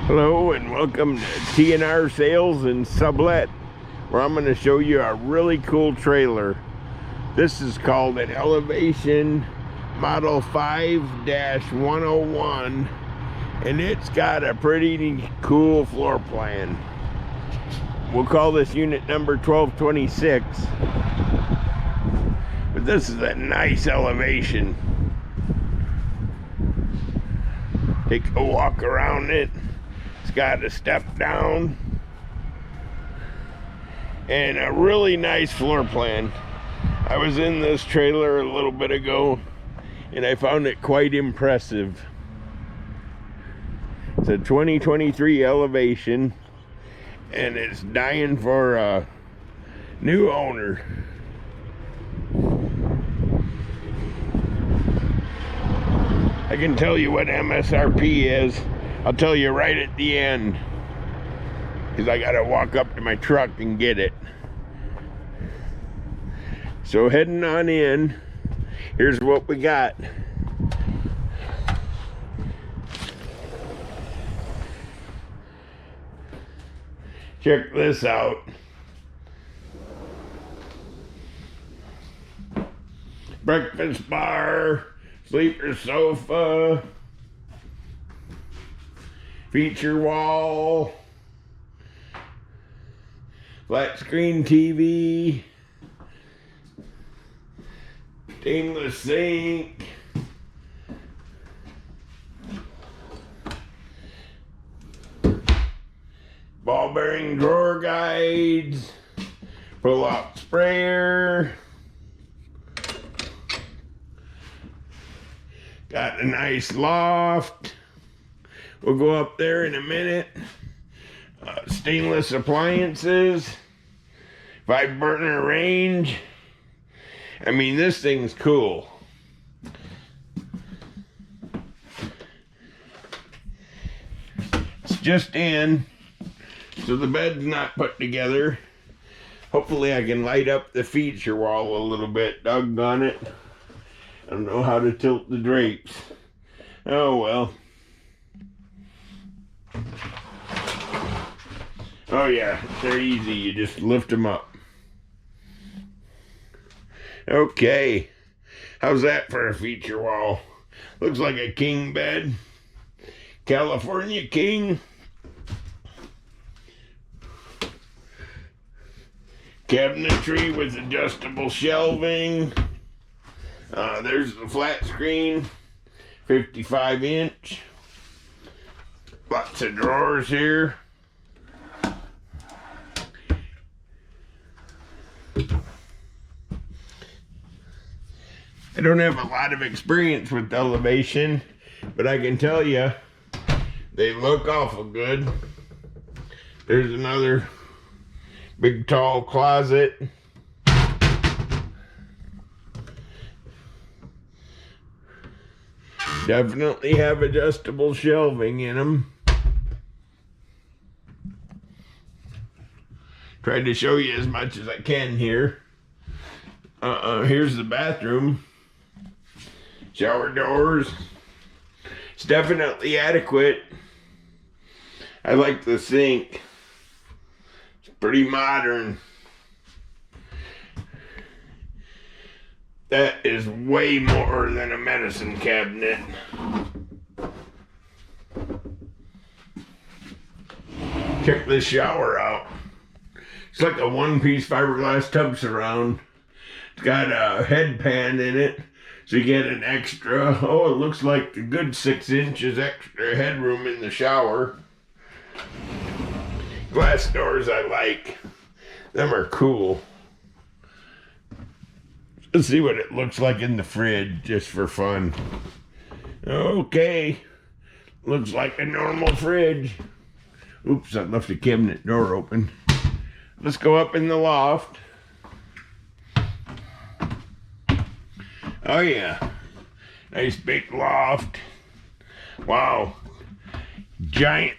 Hello and welcome to T&R Sales and Sublet, where I'm going to show you a really cool trailer. This is called an Elevation Model 5-101, and it's got a pretty cool floor plan. We'll call this unit number 1226, but this is a nice elevation. Take a walk around it. It's got a step down and a really nice floor plan. I was in this trailer a little bit ago and I found it quite impressive. It's a 2023 Elevation and it's dying for a new owner. I can tell you what MSRP is. I'll tell you right at the end, because I gotta walk up to my truck and get it. So heading on in, here's what we got. Check this out. Breakfast bar, sleeper sofa, feature wall, flat screen TV, stainless sink, ball bearing drawer guides, pull out sprayer, got a nice loft. We'll go up there in a minute. Stainless appliances, 5-burner range. I mean, this thing's cool. It's just in, so the bed's not put together. Hopefully I can light up the feature wall a little bit. Doggone it. I don't know how to tilt the drapes. Oh well. Oh yeah, they're easy. You just lift them up. Okay. How's that for a feature wall? Looks like a king bed. California king. Cabinetry with adjustable shelving. There's the flat screen. 55-inch. Lots of drawers here. I don't have a lot of experience with Elevation, but I can tell you they look awful good. There's another big tall closet. Definitely have adjustable shelving in them. Tried to show you as much as I can here. Here's the bathroom. Shower doors. It's definitely adequate. I like the sink. It's pretty modern. That is way more than a medicine cabinet. Check this shower out. It's like a one-piece fiberglass tub surround. It's got a headpan in it, so you get an extra, oh, it looks like a good 6 inches extra headroom in the shower. Glass doors I like. Them are cool. Let's see what it looks like in the fridge, just for fun. Okay. Looks like a normal fridge. Oops, I left the cabinet door open. Let's go up in the loft. Oh yeah. Nice big loft. Wow. Giant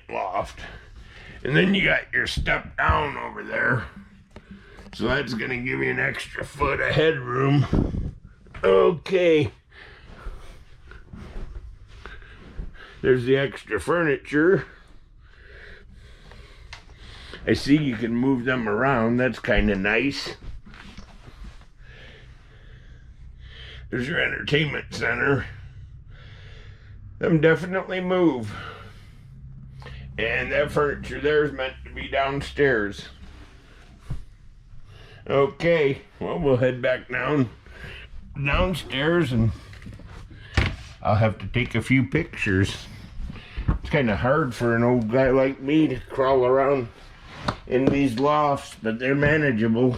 loft. And then you got your step down over there. So that's gonna give you an extra foot of headroom. Okay. There's the extra furniture. I see you can move them around. That's kind of nice. There's your entertainment center. Them definitely move. And that furniture there is meant to be downstairs. Okay, well, we'll head back downstairs, and I'll have to take a few pictures. It's kind of hard for an old guy like me to crawl around in these lofts, but they're manageable.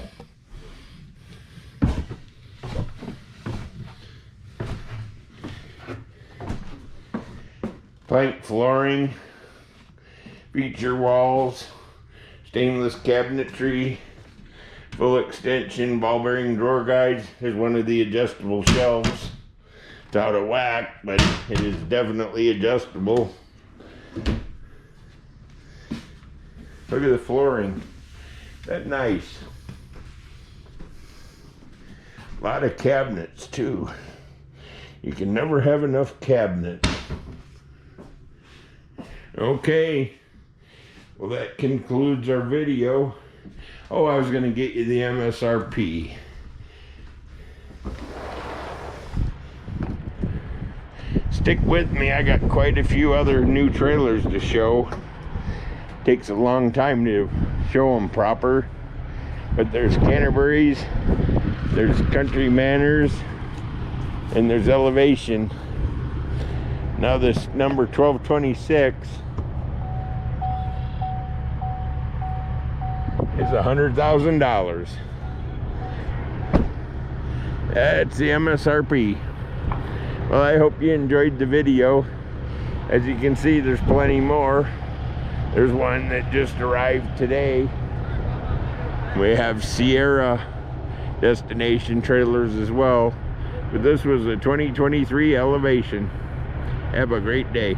Plank flooring, feature walls, stainless cabinetry, full extension, ball bearing drawer guides. Here's one of the adjustable shelves. It's out of whack, but it is definitely adjustable. Look at the flooring. That's nice. A lot of cabinets too. You can never have enough cabinets. Okay. Well, that concludes our video. Oh, I was going to get you the MSRP. Stick with me. I got quite a few other new trailers to show. Takes a long time to show them proper. But there's Canterbury's, there's Country Manners, and there's Elevation. Now this number 1226 is $100,000. That's the MSRP. Well, I hope you enjoyed the video. As you can see, there's plenty more. There's one that just arrived today. We have Sierra destination trailers as well. But this was a 2023 Elevation. Have a great day.